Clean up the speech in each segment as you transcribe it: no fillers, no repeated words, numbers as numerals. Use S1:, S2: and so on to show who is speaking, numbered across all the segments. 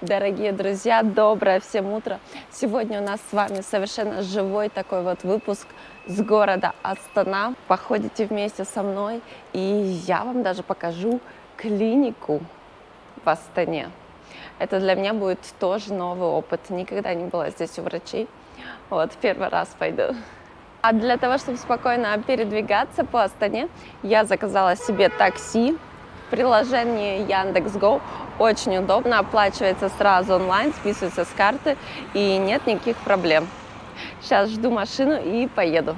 S1: Дорогие друзья, доброе всем утро! Сегодня у нас с вами совершенно живой такой вот выпуск с города Астана. Походите вместе со мной, и я вам даже покажу клинику в Астане. Это для меня будет тоже новый опыт. Никогда не была здесь у врачей. Вот, первый раз пойду. А для того, чтобы спокойно передвигаться по Астане, я заказала себе такси. Приложение Яндекс.Го очень удобно, оплачивается сразу онлайн, списывается с карты и нет никаких проблем. Сейчас жду машину и поеду.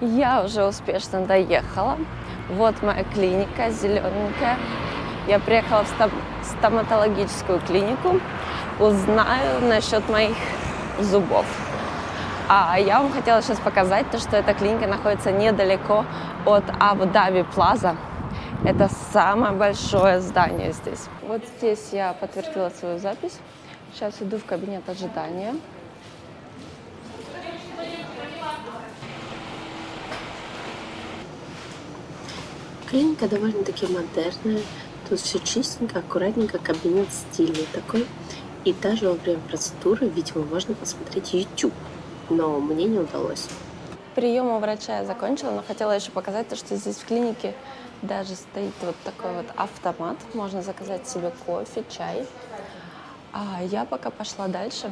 S1: Я уже успешно доехала. Вот моя клиника, зелененькая. Я приехала в стоматологическую клинику. Узнаю насчет моих зубов. А я вам хотела сейчас показать, что эта клиника находится недалеко от Абу-Даби Плаза. Это самое большое здание здесь. Вот здесь я подтвердила свою запись. Сейчас иду в кабинет ожидания. Клиника довольно-таки модерная. Тут все чистенько, аккуратненько, кабинет стильный такой. И даже во время процедуры, видимо, можно посмотреть YouTube. Но мне не удалось. Прием у врача я закончила, но хотела еще показать, что здесь в клинике даже стоит вот такой вот автомат. Можно заказать себе кофе, чай. А я пока пошла дальше.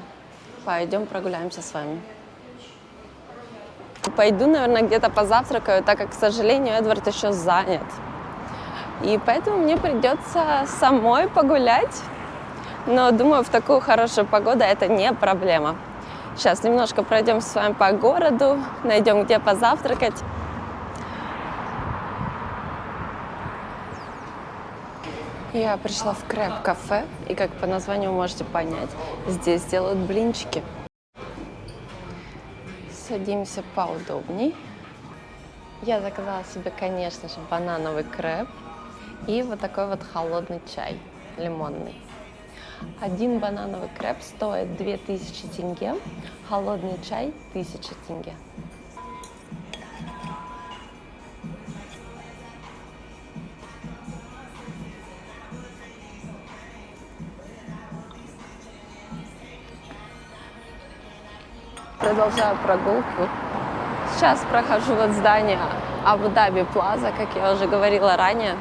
S1: Пойдем прогуляемся с вами. Пойду, наверное, где-то позавтракаю, так как, к сожалению, Эдвард еще занят. И поэтому мне придется самой погулять. Но, думаю, в такую хорошую погоду это не проблема. Сейчас немножко пройдем с вами по городу, найдем где позавтракать. Я пришла в Крэб-кафе, и, как по названию можете понять, здесь делают блинчики. Садимся поудобней. Я заказала себе, конечно же, банановый крэб и вот такой вот холодный чай, лимонный. Один банановый крэб стоит 2000 тенге, холодный чай 1000 тенге. Продолжаю прогулку. Сейчас прохожу вот здание Абу-Даби Плаза, как я уже говорила ранее.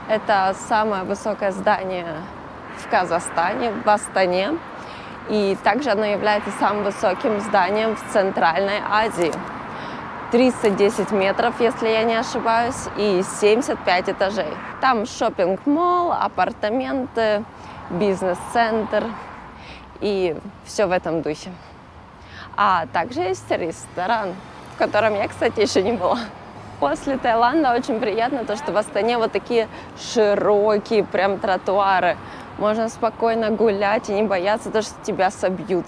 S1: Это самое высокое здание в Казахстане, в Астане. И также оно является самым высоким зданием в Центральной Азии. 310 метров, если я не ошибаюсь, и 75 этажей. Там шоппинг-молл, апартаменты, бизнес-центр и все в этом духе. А также есть ресторан, в котором я, кстати, еще не была. После Таиланда очень приятно то, что в Астане вот такие широкие прям тротуары. Можно спокойно гулять и не бояться, что тебя собьют.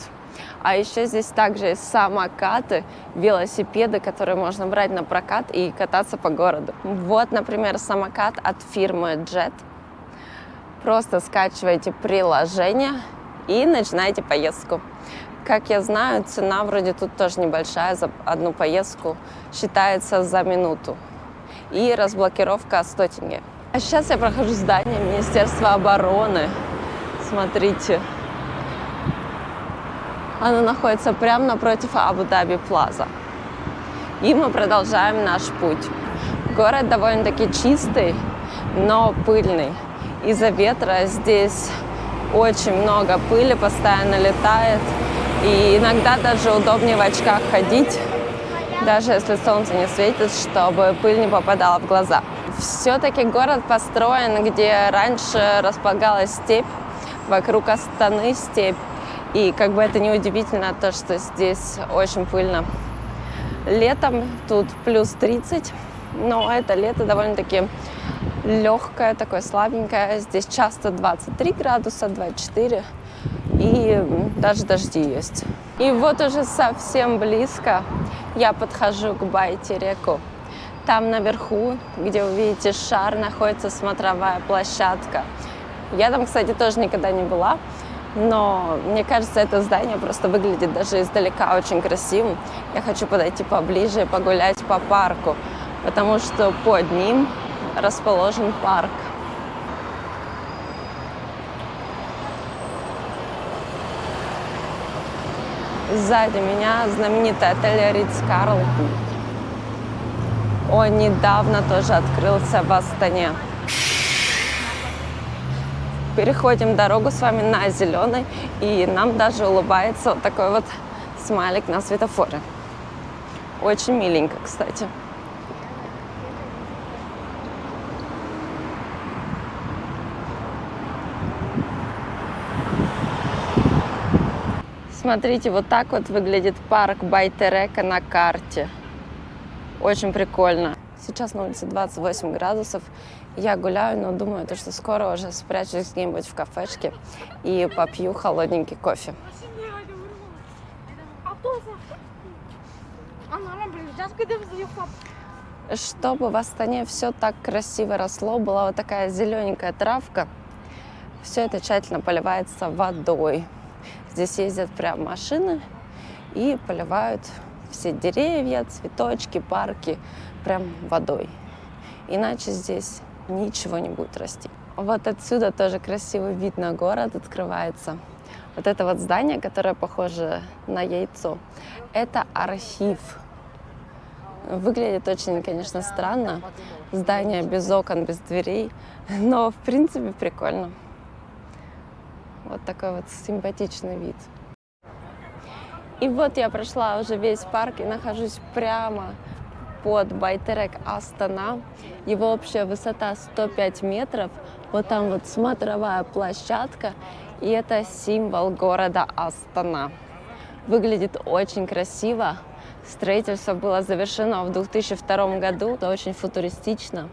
S1: А еще здесь также есть самокаты, велосипеды, которые можно брать на прокат и кататься по городу. Вот, например, самокат от фирмы Jet. Просто скачиваете приложение и начинаете поездку. Как я знаю, цена вроде тут тоже небольшая, за одну поездку считается за минуту. И разблокировка 100 тенге. А сейчас я прохожу здание Министерства обороны. Смотрите. Оно находится прямо напротив Абу-Даби Плаза. И мы продолжаем наш путь. Город довольно-таки чистый, но пыльный. Из-за ветра здесь очень много пыли, постоянно летает. И иногда даже удобнее в очках ходить, даже если солнце не светит, чтобы пыль не попадала в глаза. Все-таки город построен, где раньше располагалась степь, вокруг Астаны степь. И как бы это не удивительно, то, что здесь очень пыльно. Летом тут плюс 30, но это лето довольно-таки легкое, такое слабенькое. Здесь часто 23 градуса, 24. И даже дожди есть. И вот уже совсем близко я подхожу к Байтереку. Там наверху, где вы видите шар, находится смотровая площадка. Я там, кстати, тоже никогда не была, но мне кажется, это здание просто выглядит даже издалека очень красивым. Я хочу подойти поближе и погулять по парку, потому что под ним расположен парк. Сзади меня знаменитый отель Ридс-Карлтон. Он недавно тоже открылся в Астане. Переходим дорогу с вами на зеленый, и нам даже улыбается вот такой вот смайлик на светофоре. Очень миленько, кстати. Смотрите, вот так вот выглядит парк Байтерека на карте. Очень прикольно. Сейчас на улице 28 градусов. Я гуляю, но думаю, что скоро уже спрячусь где-нибудь в кафешке и попью холодненький кофе. Чтобы в Астане все так красиво росло, была вот такая зелененькая травка. Все это тщательно поливается водой. Здесь ездят прям машины и поливают все деревья, цветочки, парки прям водой. Иначе здесь ничего не будет расти. Вот отсюда тоже красивый вид на город открывается. Вот это вот здание, которое похоже на яйцо, это архив. Выглядит очень, конечно, странно. Здание без окон, без дверей, но в принципе прикольно. Вот такой вот симпатичный вид. И вот я прошла уже весь парк и нахожусь прямо под Байтерек Астана. Его общая высота 105 метров. Вот там вот смотровая площадка. И это символ города Астана. Выглядит очень красиво. Строительство было завершено в 2002 году. Это очень футуристично.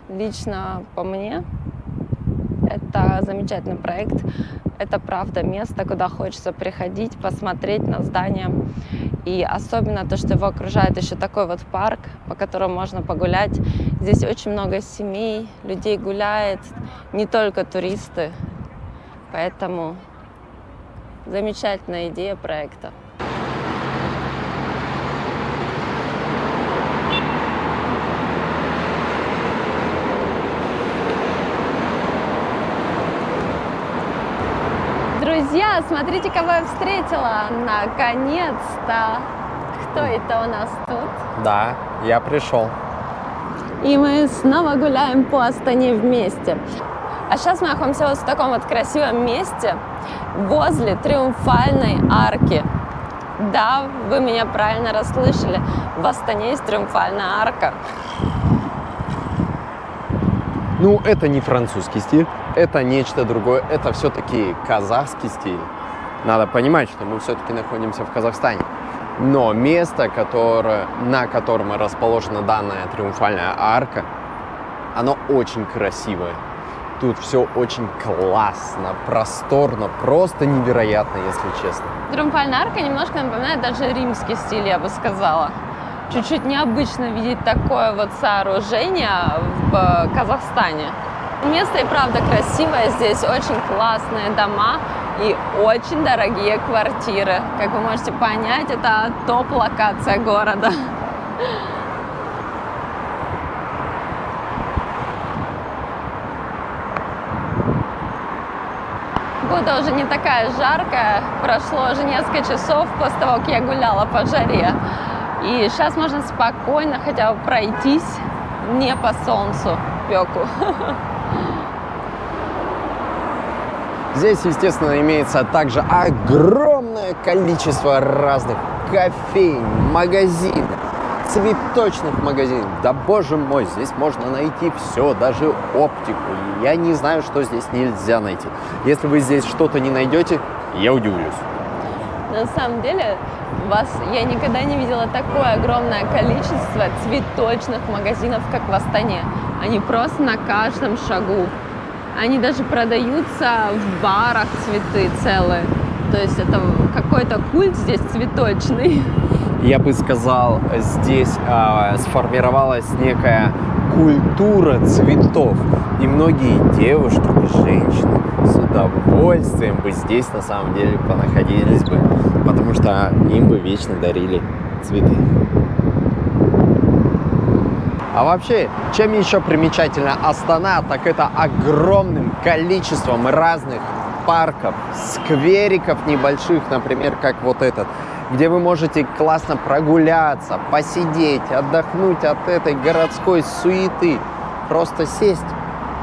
S1: Лично по мне это замечательный проект. Это правда место, куда хочется приходить, посмотреть на здание. И особенно то, что его окружает еще такой вот парк, по которому можно погулять. Здесь очень много семей, людей гуляет, не только туристы. Поэтому замечательная идея проекта. Друзья, смотрите, кого я встретила. Наконец-то. Кто это у нас тут?
S2: Да, я пришел.
S1: И мы снова гуляем по Астане вместе. А сейчас мы находимся вот в таком вот красивом месте возле Триумфальной арки. Да, вы меня правильно расслышали. В Астане есть Триумфальная арка.
S2: Ну, это не французский стиль, это нечто другое, это все-таки казахский стиль. Надо понимать, что мы все-таки находимся в Казахстане. Но место, на котором расположена данная Триумфальная арка, оно очень красивое. Тут все очень классно, просторно, просто невероятно, если честно.
S1: Триумфальная арка немножко напоминает даже римский стиль, я бы сказала. Чуть-чуть необычно видеть такое вот сооружение в Казахстане. Место и правда красивое, здесь очень классные дома и очень дорогие квартиры. Как вы можете понять, это топ-локация города. Погода уже не такая жаркая, прошло уже несколько часов после того, как я гуляла по жаре. И сейчас можно спокойно хотя бы пройтись не по солнцу, пеку.
S2: Здесь, естественно, имеется также огромное количество разных кофеин, магазинов, цветочных магазинов. Да боже мой, здесь можно найти все, даже оптику. Я не знаю, что здесь нельзя найти. Если вы здесь что-то не найдете, я удивлюсь.
S1: На самом деле, я никогда не видела такое огромное количество цветочных магазинов, как в Астане. Они просто на каждом шагу. Они даже продаются в барах, цветы целые. То есть это какой-то культ здесь цветочный.
S2: Я бы сказал, здесь сформировалась некая культура цветов. И многие девушки и женщины с удовольствием бы здесь на самом деле понаходились бы, потому что им бы вечно дарили цветы. А вообще, чем еще примечательна Астана, так это огромным количеством разных парков, сквериков небольших, например, как вот этот, где вы можете классно прогуляться, посидеть, отдохнуть от этой городской суеты, просто сесть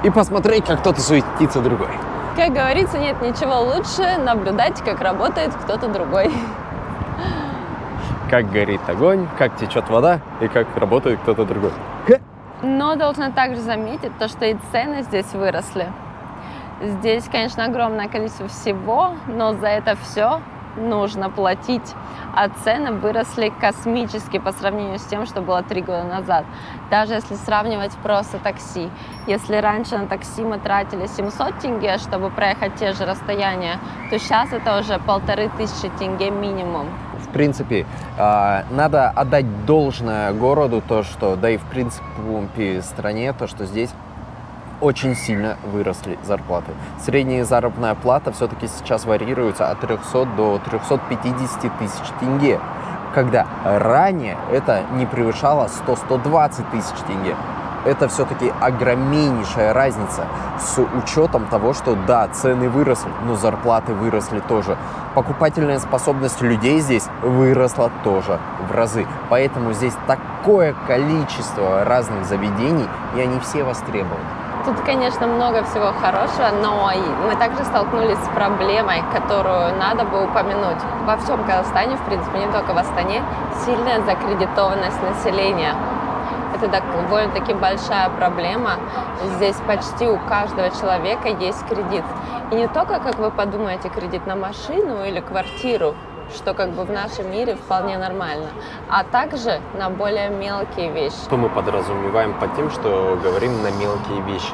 S2: и посмотреть, как кто-то суетится другой.
S1: Как говорится, нет ничего лучше наблюдать, как работает кто-то другой.
S2: Как горит огонь, как течет вода и как работает кто-то другой.
S1: Но должна также заметить то, что и цены здесь выросли. Здесь, конечно, огромное количество всего, но за это все нужно платить. А цены выросли космически по сравнению с тем, что было 3 года назад. Даже если сравнивать просто такси. Если раньше на такси мы тратили 700 тенге, чтобы проехать те же расстояния, то сейчас это уже 1500 тенге минимум.
S2: В принципе, надо отдать должное городу, то, что, да и в принципе стране, то, что здесь очень сильно выросли зарплаты. Средняя заработная плата все-таки сейчас варьируется от 300 до 350 тысяч тенге, когда ранее это не превышало 100-120 тысяч тенге. Это все-таки огромнейшая разница с учетом того, что да, цены выросли, но зарплаты выросли тоже. Покупательная способность людей здесь выросла тоже в разы. Поэтому здесь такое количество разных заведений, и они все востребованы.
S1: Тут, конечно, много всего хорошего, но мы также столкнулись с проблемой, которую надо бы упомянуть. Во всем Казахстане, в принципе, не только в Астане, сильная закредитованность населения. Это довольно-таки большая проблема. Здесь почти у каждого человека есть кредит. И не только, как вы подумаете, кредит на машину или квартиру, что как бы в нашем мире вполне нормально, а также на более мелкие вещи.
S2: Что мы подразумеваем под тем, что говорим на мелкие вещи?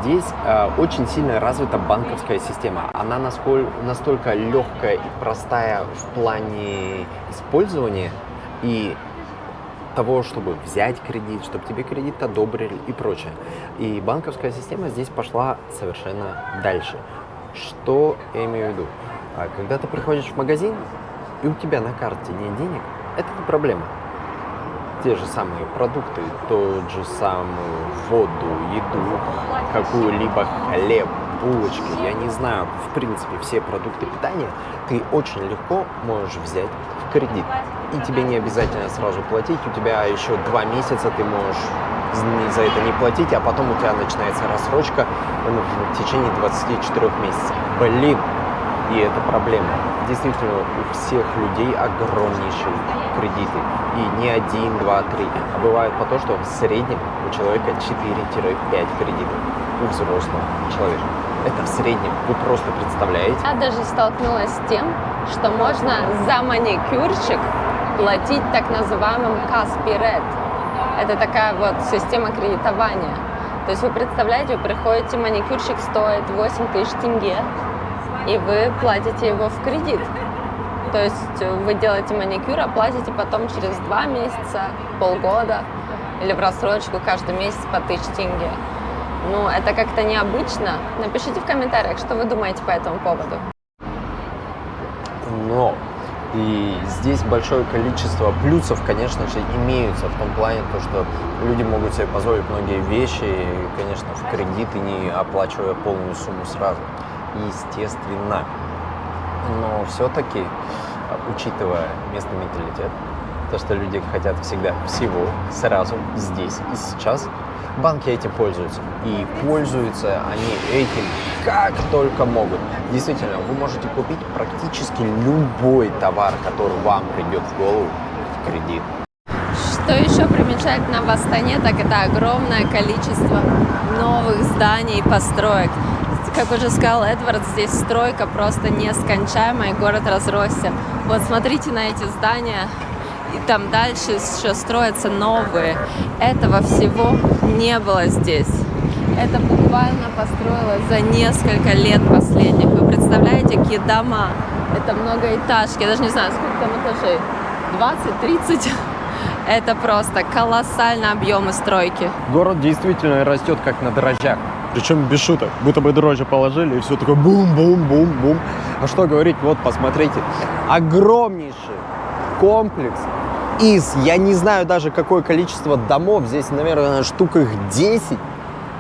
S2: Здесь очень сильно развита банковская система. Она настолько легкая и простая в плане использования и того, чтобы взять кредит, чтобы тебе кредит одобрили и прочее. И банковская система здесь пошла совершенно дальше. Что я имею в виду? Когда ты приходишь в магазин, и у тебя на карте нет денег, это не проблема. Те же самые продукты, тот же самую воду, еду, какую-либо хлеб, булочки, я не знаю, в принципе, все продукты питания ты очень легко можешь взять в кредит. И тебе не обязательно сразу платить, у тебя еще 2 месяца ты можешь за это не платить, а потом у тебя начинается рассрочка в течение 24 месяцев. Блин! И это проблема. Действительно, у всех людей огромнейшие кредиты. И не 1, 2, 3. А бывает по то, что в среднем у человека 4-5 кредитов. У взрослого человека. Это в среднем. Вы просто представляете?
S1: Я даже столкнулась с тем, что можно за маникюрчик платить так называемым Каспирет. Это такая вот система кредитования. То есть вы представляете, вы приходите, маникюрчик стоит 8000 тенге, и вы платите его в кредит. То есть вы делаете маникюр, а платите потом через 2 месяца, полгода или в рассрочку каждый месяц по 1000 тенге. Ну, это как-то необычно. Напишите в комментариях, что вы думаете по этому поводу.
S2: Но и здесь большое количество плюсов, конечно же, имеются в том плане, то, что люди могут себе позволить многие вещи, конечно, в кредит и не оплачивая полную сумму сразу. Естественно. Но все-таки, учитывая местный менталитет, то, что люди хотят всегда всего сразу, здесь и сейчас, банки этим пользуются. И пользуются они этим как только могут. Действительно, вы можете купить практически любой товар, который вам придет в голову, в кредит.
S1: Что еще примечательно в Астане, так это огромное количество новых зданий и построек. Как уже сказал Эдвард, здесь стройка просто нескончаемая, город разросся. Вот смотрите на эти здания, и там дальше еще строятся новые. Этого всего не было здесь. Это буквально построилось за несколько лет последних. Вы представляете, какие дома? Это многоэтажки. Я даже не знаю, сколько там этажей. 20-30? Это просто колоссальные объемы стройки.
S2: Город действительно растет как на дрожжах. Причем без шуток. Будто бы дрожжи положили, и все такое бум-бум-бум-бум. А что говорить, вот посмотрите. Огромнейший комплекс из, я не знаю даже какое количество домов. Здесь, наверное, штук их 10.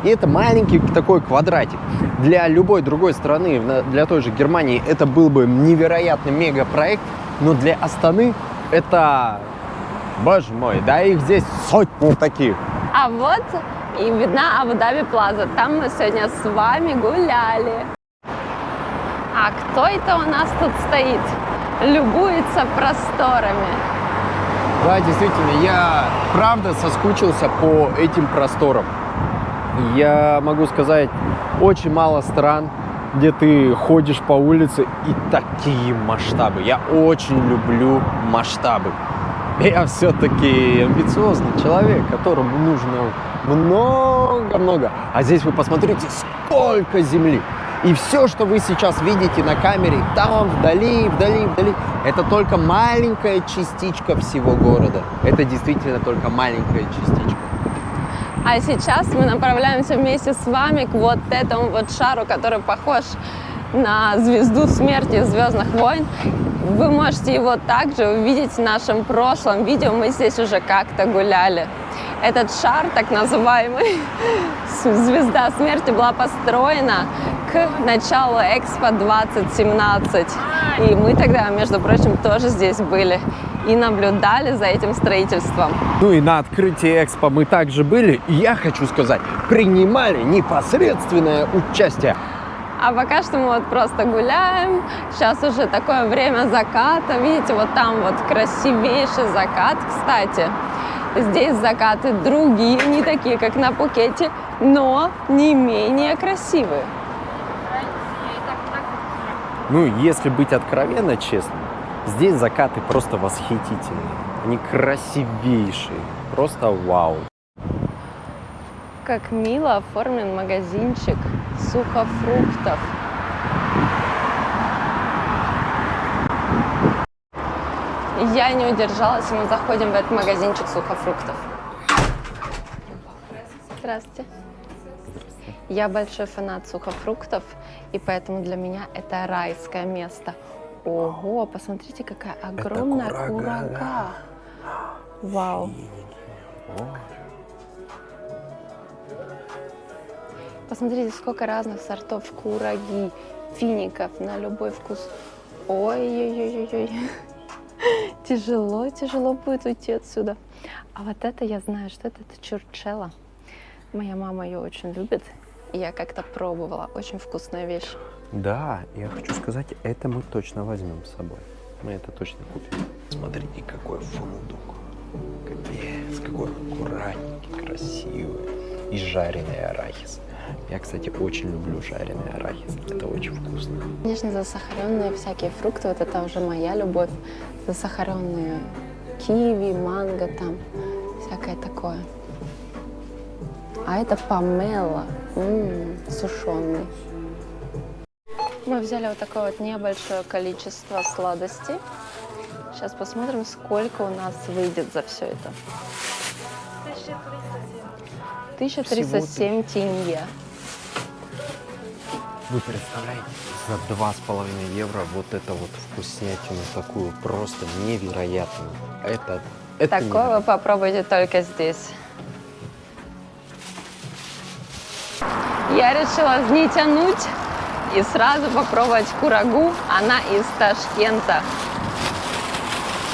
S2: И это маленький такой квадратик. Для любой другой страны, для той же Германии, это был бы невероятный мегапроект, но для Астаны это, боже мой, да их здесь сотни таких.
S1: А вот и видна Абу-Даби Плаза. Там мы сегодня с вами гуляли. А кто это у нас тут стоит? Любуется просторами.
S2: Да, действительно, я правда соскучился по этим просторам. Я могу сказать, очень мало стран, где ты ходишь по улице и такие масштабы. Я очень люблю масштабы. Я все-таки амбициозный человек, которому нужно много-много. А здесь вы посмотрите, сколько земли. И все, что вы сейчас видите на камере, там вдали, это только маленькая частичка всего города. Это действительно только маленькая частичка.
S1: А сейчас мы направляемся вместе с вами к вот этому вот шару, который похож на звезду смерти «Звездных войн». Вы можете его также увидеть в нашем прошлом видео. Мы здесь уже как-то гуляли. Этот шар, так называемый «Звезда смерти», была построена к началу Экспо 2017. И мы тогда, между прочим, тоже здесь были и наблюдали за этим строительством.
S2: Ну и на открытии Экспо мы также были, и я хочу сказать, принимали непосредственное участие.
S1: А пока что мы вот просто гуляем. Сейчас уже такое время заката. Видите, вот там вот красивейший закат, кстати. Здесь закаты другие, не такие, как на Пхукете, но не менее красивые.
S2: Ну, если быть откровенно честным, здесь закаты просто восхитительные. Они красивейшие. Просто вау.
S1: Как мило оформлен магазинчик сухофруктов. Я не удержалась, и мы заходим в этот магазинчик сухофруктов. Здравствуйте. Я большой фанат сухофруктов, и поэтому для меня это райское место. Ого, посмотрите, какая огромная курага. Вау. Посмотрите, сколько разных сортов кураги, фиников на любой вкус. Ой-ой-ой-ой. Тяжело будет уйти отсюда. А вот это я знаю, что это чурчелла. Моя мама ее очень любит, и я как-то пробовала. Очень вкусная вещь.
S2: Да, я хочу сказать, это мы точно возьмем с собой. Мы это точно купим. Смотрите, какой фундук. Капец, какой аккуратненький, красивый. И жареный арахис. Я, кстати, очень люблю жареный арахис. Это очень вкусно.
S1: Конечно, засахаренные всякие фрукты, вот это уже моя любовь. Засахаренные киви, манго там, всякое такое. А это помело, сушеный. Мы взяли вот такое вот небольшое количество сладостей. Сейчас посмотрим, сколько у нас выйдет за все это. 1307 тенге.
S2: Вы представляете, за 2,5 евро вот это вот вкуснятину такую просто невероятную. Это
S1: Такое вы попробуйте только здесь. Я решила не тянуть и сразу попробовать курагу. Она из Ташкента.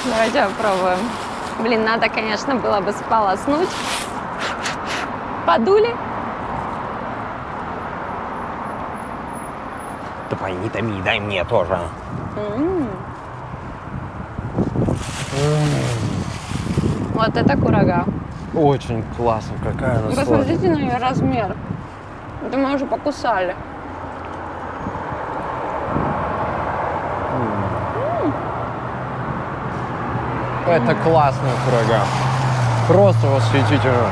S1: Давайте попробуем. Блин, надо, конечно, было бы сполоснуть. Подули?
S2: Давай, не томи, дай мне тоже.
S1: Вот это курага.
S2: Очень классно, какая она сладкая.
S1: Посмотрите на ее размер. Это мы уже покусали.
S2: Это классная курага. Просто восхитительно.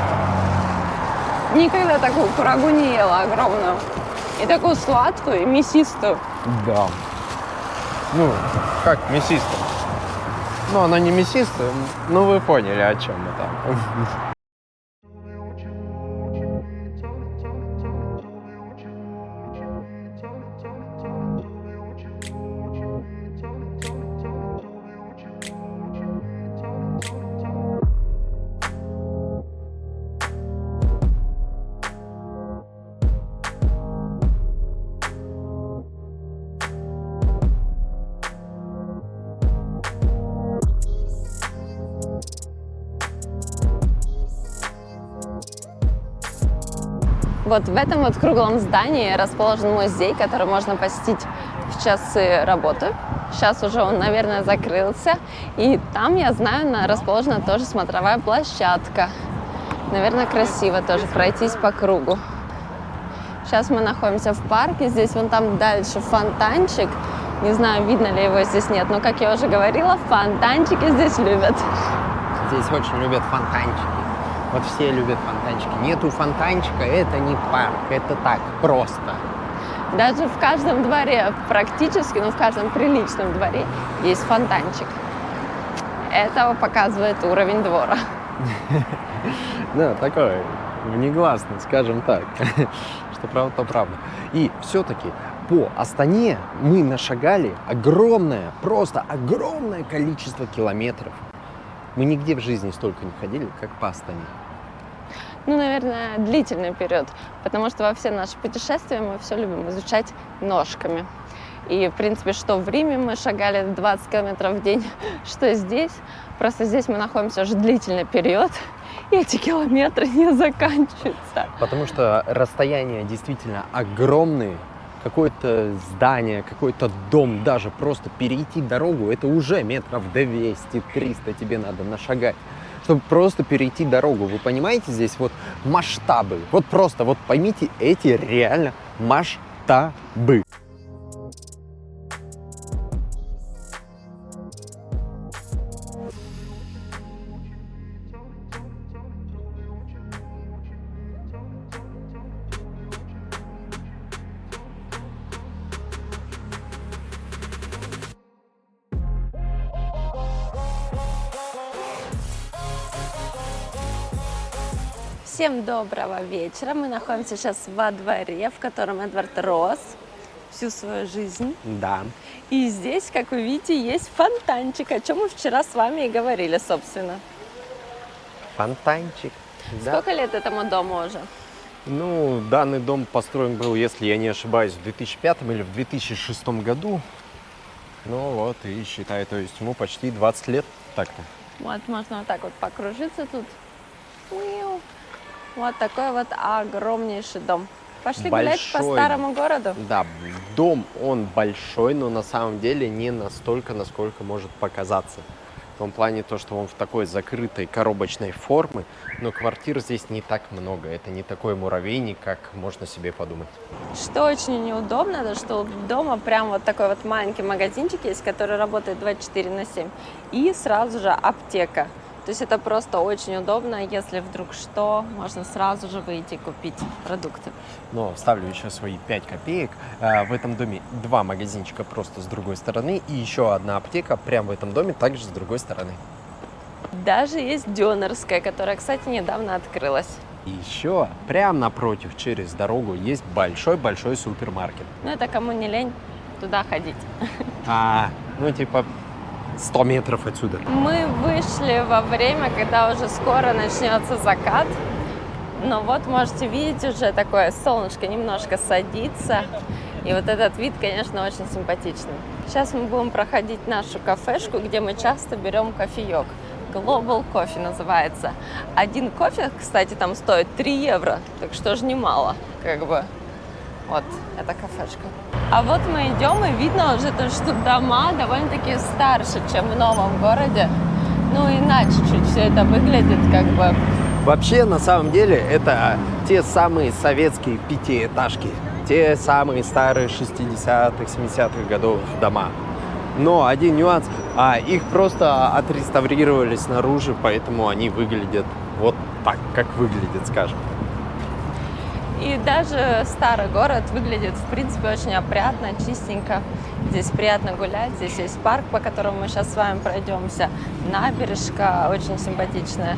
S1: Никогда такую курагу не ела огромную. И такую сладкую, и мясистую.
S2: Да. Ну, как мясистая. Ну, она не мясистая, но вы поняли, о чем это.
S1: Вот в этом вот круглом здании расположен музей, который можно посетить в часы работы. Сейчас уже он, наверное, закрылся. И там, я знаю, расположена тоже смотровая площадка. Наверное, красиво тоже пройтись по кругу. Сейчас мы находимся в парке. Здесь вон там дальше фонтанчик. Не знаю, видно ли его здесь, нет. Но, как я уже говорила, фонтанчики здесь любят.
S2: Здесь очень любят фонтанчики. Вот все любят фонтанчики. Нету фонтанчика, это не парк, это так, просто.
S1: Даже в каждом дворе, практически, в каждом приличном дворе есть фонтанчик. Это показывает уровень двора.
S2: Да, такой внегласный, скажем так. Что правда, то правда. И все-таки по Астане мы нашагали огромное, просто огромное количество километров. Мы нигде в жизни столько не ходили, как по Астане.
S1: Наверное, длительный период, потому что во все наши путешествия мы все любим изучать ножками. И, в принципе, что в Риме мы шагали 20 километров в день, что здесь. Просто здесь мы находимся уже длительный период, и эти километры не заканчиваются.
S2: Потому что расстояния действительно огромные. Какое-то здание, какой-то дом, даже просто перейти дорогу, это уже метров 200-300 тебе надо нашагать, чтобы просто перейти дорогу. Вы понимаете здесь вот масштабы? Вот просто вот поймите эти реально масштабы.
S1: Всем доброго вечера. Мы находимся сейчас во дворе, в котором Эдвард рос всю свою жизнь.
S2: Да.
S1: И здесь, как вы видите, есть фонтанчик, о чем мы вчера с вами и говорили, собственно.
S2: Фонтанчик. Да.
S1: Сколько лет этому дому уже?
S2: Ну, данный дом построен был, если я не ошибаюсь, в 2005 или в 2006 году. Ну вот, и считай, то есть ему почти 20 лет так-то.
S1: Вот, можно вот так вот покружиться тут. Вот такой вот огромнейший дом. Пошли гулять по старому городу?
S2: Да, дом, он большой, но на самом деле не настолько, насколько может показаться. В том плане то, что он в такой закрытой коробочной формы, но квартир здесь не так много. Это не такой муравейник, как можно себе подумать.
S1: Что очень неудобно, это что у дома прям вот такой вот маленький магазинчик есть, который работает 24/7. И сразу же аптека. То есть это просто очень удобно, если вдруг что, можно сразу же выйти и купить продукты.
S2: Но вставлю еще свои 5 копеек. В этом доме 2 магазинчика просто с другой стороны и еще одна аптека прямо в этом доме также с другой стороны.
S1: Даже есть дёнерская, которая, кстати, недавно открылась.
S2: И еще прямо напротив, через дорогу, есть большой-большой супермаркет.
S1: Ну это кому не лень туда ходить.
S2: Ну типа 100 метров отсюда.
S1: Мы вышли во время, когда уже скоро начнется закат. Но вот можете видеть, уже такое солнышко немножко садится. И вот этот вид, конечно, очень симпатичный. Сейчас мы будем проходить нашу кафешку, где мы часто берем кофеек. Global Coffee называется. Один кофе, кстати, там стоит 3 евро. Так что же немало, как бы. Вот эта кафешка. А вот мы идем, и видно уже то, что дома довольно-таки старше, чем в новом городе. Ну, иначе чуть все это выглядит, как бы.
S2: Вообще, на самом деле, это те самые советские пятиэтажки. Те самые старые 60-х, 70-х годов дома. Но один нюанс, их просто отреставрировали снаружи, поэтому они выглядят вот так, как выглядят, скажем.
S1: И даже старый город выглядит, в принципе, очень опрятно, чистенько. Здесь приятно гулять, здесь есть парк, по которому мы сейчас с вами пройдемся. Набережка очень симпатичная.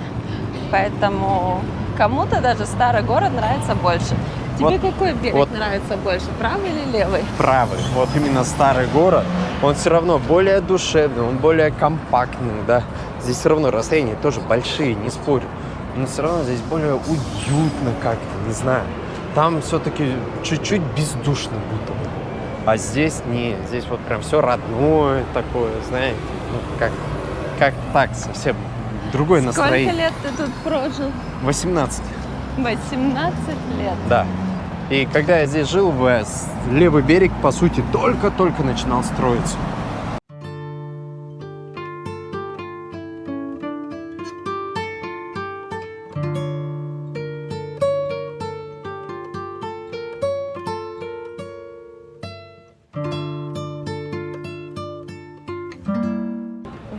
S1: Поэтому кому-то даже старый город нравится больше. Тебе какой берег нравится больше, правый или левый?
S2: Правый. Вот именно старый город, он все равно более душевный, он более компактный, да. Здесь все равно расстояния тоже большие, не спорю. Но все равно здесь более уютно как-то, не знаю. Там все-таки чуть-чуть бездушно будто бы. А здесь не, здесь вот прям все родное такое, знаете. Ну, как так, совсем другое настроение.
S1: Сколько лет ты тут прожил?
S2: 18.
S1: 18 лет.
S2: Да. И когда я здесь жил, левый берег, по сути, только-только начинал строиться.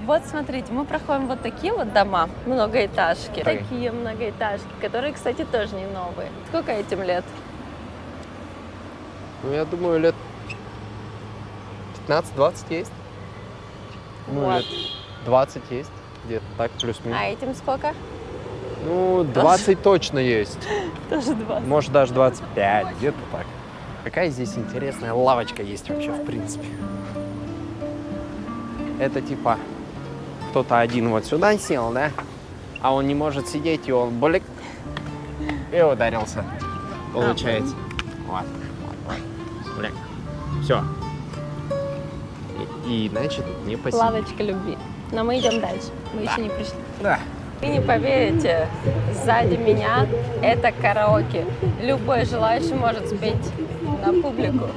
S1: Вот смотрите, мы проходим вот такие вот дома, многоэтажки.
S2: Так.
S1: Такие многоэтажки, которые, кстати, тоже не новые. Сколько этим лет?
S2: Ну, я думаю, лет 15-20 есть. Ну,
S1: Вот.
S2: лет 20 есть, где-то так, плюс-минус.
S1: А этим сколько?
S2: Ну, 20 точно есть.
S1: Тоже 20.
S2: Может, даже 25, где-то так. Какая здесь интересная лавочка есть вообще, в принципе. Это типа кто-то один вот сюда сел, да? А он не может сидеть, и он болик и ударился. Получается. Вот. Блин. Все. И иначе тут не посидеть.
S1: Лавочка любви. Но мы идем дальше. Мы еще не пришли.
S2: Да.
S1: Вы не поверите, сзади меня это караоке. Любой желающий может спеть на публику.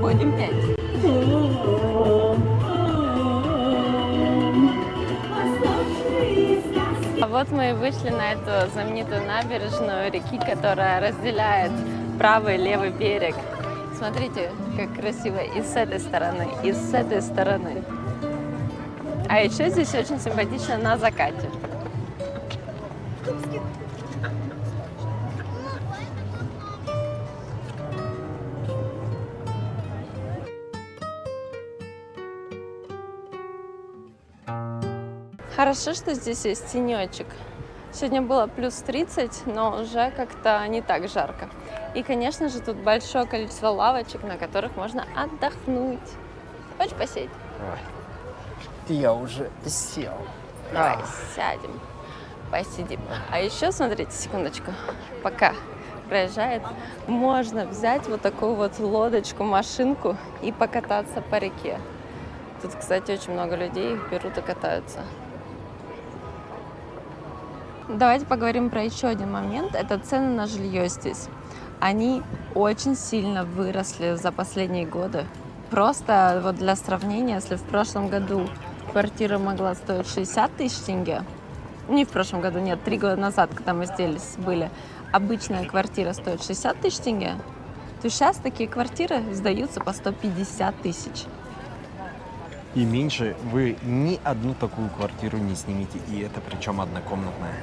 S1: Будем петь. А вот мы и вышли на эту знаменитую набережную реки, которая разделяет правый и левый берег. Смотрите, как красиво и с этой стороны, и с этой стороны. А еще здесь очень симпатично на закате. Хорошо, что здесь есть тенечек. Сегодня было плюс 30, но уже как-то не так жарко. И, конечно же, тут большое количество лавочек, на которых можно отдохнуть. Хочешь посидеть?
S2: Я уже сел.
S1: Давай сядем, посидим. А еще, смотрите, секундочку, пока проезжает, можно взять вот такую вот лодочку, машинку и покататься по реке. Тут, кстати, очень много людей их берут и катаются. Давайте поговорим про еще один момент. Это цены на жилье здесь. Они очень сильно выросли за последние годы. Просто вот для сравнения, если в прошлом году квартира могла стоить 60 тысяч тенге, не в прошлом году, нет, 3 года назад, когда мы здесь были, обычная квартира стоит 60 тысяч тенге, то сейчас такие квартиры сдаются по 150 тысяч.
S3: И меньше вы ни одну такую квартиру не снимете, и это причем однокомнатная.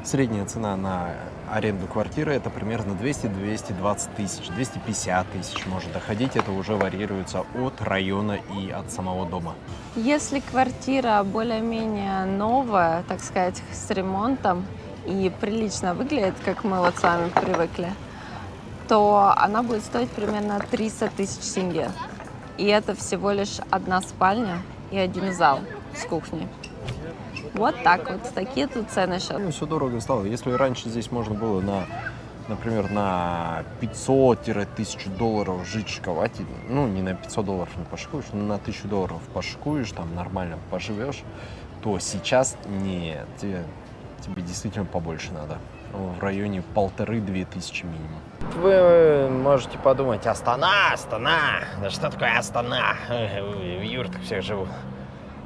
S3: Средняя цена на аренду квартиры это примерно 200-220 тысяч, 250 тысяч может доходить. Это уже варьируется от района и от самого дома.
S1: Если квартира более-менее новая, так сказать, с ремонтом и прилично выглядит, как мы вот с вами привыкли, то она будет стоить примерно 300 тысяч тенге. И это всего лишь одна спальня и один зал с кухней. Вот так вот, такие тут цены сейчас.
S3: Ну, все дорого стало. Если раньше здесь можно было, например, на 500-1000 долларов жить, шиковать, ну, не на 500 долларов не пошикуешь, но на 1000 долларов пошикуешь, там нормально поживешь, то сейчас нет, тебе действительно побольше надо. В районе 1500-2000 минимум.
S2: Вы можете подумать, Астана, Астана, да что такое Астана, в юртах все живут.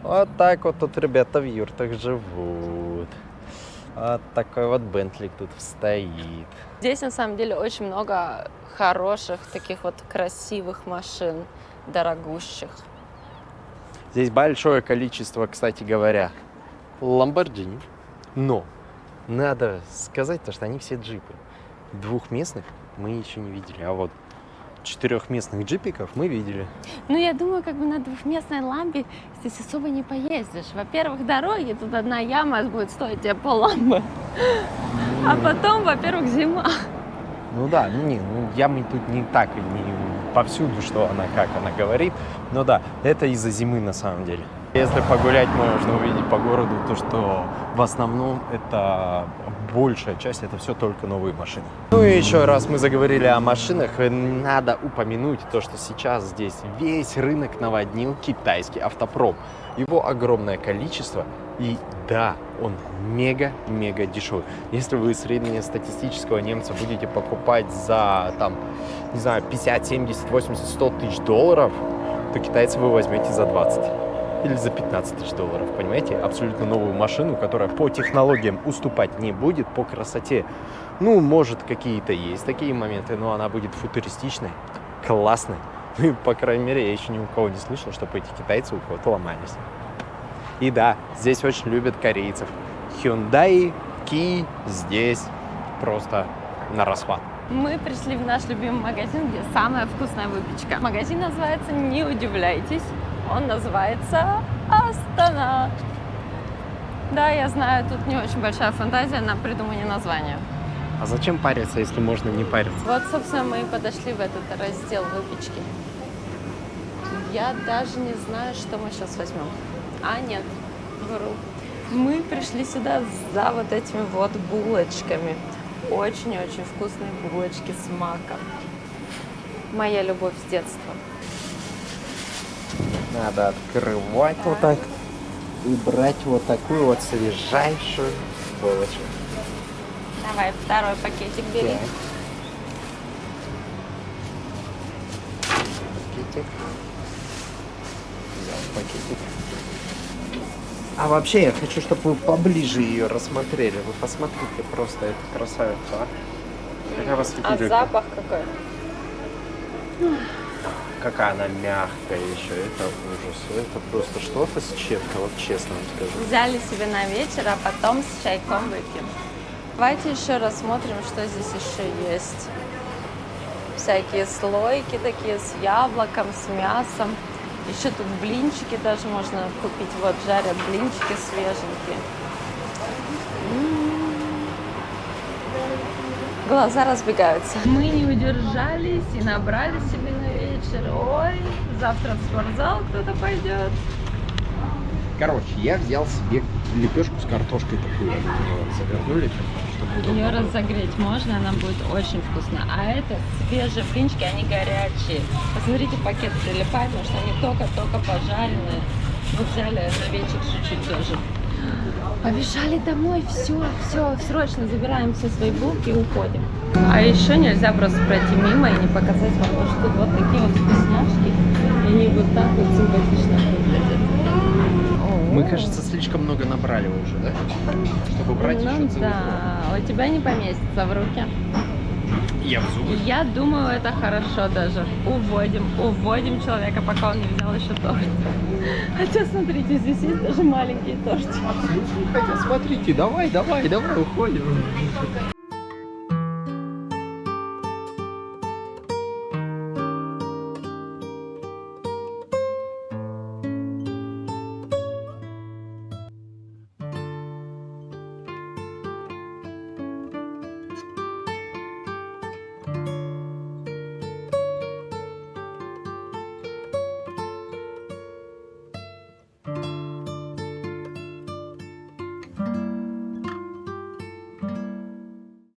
S2: Вот так вот тут ребята в юртах живут. Вот такой вот Бентли тут стоит.
S1: Здесь на самом деле очень много хороших, таких вот красивых машин, дорогущих.
S2: Здесь большое количество, кстати говоря, Lamborghini. Но надо сказать, что они все джипы. Двухместных мы еще не видели, а вот 4-местных джипиков мы видели.
S1: Ну, я думаю, как бы на двухместной ламбе здесь особо не поездишь. Во-первых, дороги, тут одна яма будет стоить тебе полламбы. А потом, во-первых, зима.
S2: Ну да, ямы тут не так и не повсюду, что она, как она говорит. Но да, это из-за зимы на самом деле.
S3: Если погулять, можно увидеть по городу то, что в основном это большая часть, это все только новые машины. Ну и еще раз мы заговорили о машинах, надо упомянуть то, что сейчас здесь весь рынок наводнил китайский автопром. Его огромное количество, и да, он мега-мега дешевый. Если вы среднестатистического немца будете покупать за, там, не знаю, 50, 70, 80, 100 тысяч долларов, то китайца вы возьмете за 20 или за 15 тысяч долларов, понимаете? Абсолютно новую машину, которая по технологиям уступать не будет, по красоте. Ну, может, какие-то есть такие моменты, но она будет футуристичной, классной. Ну, и, по крайней мере, я еще ни у кого не слышал, чтобы эти китайцы у кого-то ломались. И да, здесь очень любят корейцев. Hyundai, Kia здесь просто на расхват.
S1: Мы пришли в наш любимый магазин, где самая вкусная выпечка. Магазин называется, не удивляйтесь, он называется Астана. Да, я знаю, тут не очень большая фантазия на придумывание названия.
S3: А зачем париться, если можно не париться?
S1: Вот, собственно, мы и подошли в этот раздел выпечки. Я даже не знаю, что мы сейчас возьмем. А, нет, вру. Мы пришли сюда за вот этими вот булочками. Очень-очень вкусные булочки с маком. Моя любовь с детства.
S3: Надо открывать вот так и брать вот такую вот свежайшую булочку.
S1: Давай, второй пакетик бери.
S3: Пакетик. Взял пакетик. А вообще я хочу, чтобы вы поближе ее рассмотрели. Вы посмотрите просто, эту красавицу, а? Какая у вас
S1: А запах какой?
S3: Какая она мягкая еще, это ужас. Это просто что-то с чем-то, вот честно вам скажу.
S1: Взяли себе на вечер, а потом с чайком выпьем. Давайте еще рассмотрим, что здесь еще есть. Всякие слойки такие с яблоком, с мясом. Еще тут блинчики даже можно купить. Вот жарят блинчики свеженькие. Глаза разбегаются. Мы не удержались и набрали себе на вечер. Ой, завтра в спортзал кто-то пойдет.
S3: Короче, я взял себе лепешку с картошкой такую. Завернули, чтобы
S1: Ее разогреть можно, она будет очень вкусная. А это свежие блинчики, они горячие. Посмотрите, пакет прилипает, потому что они только-только пожаренные. Мы взяли на вечер чуть-чуть тоже. Побежали домой, все, срочно забираем все свои булки и уходим. А еще нельзя просто пройти мимо и не показать вам, потому что тут вот такие вот вкусняшки, и они вот так вот симпатично выглядят.
S3: Мы, кажется, слишком много набрали уже, да? Чтобы брать еще целый блок.
S1: Да, у тебя не поместится в руки.
S3: Я в зубы.
S1: Я думаю, это хорошо даже. Уводим человека, пока он не взял еще торт. Хотя, смотрите, здесь есть даже маленький тортик.
S3: Хотя, смотрите, давай, уходим.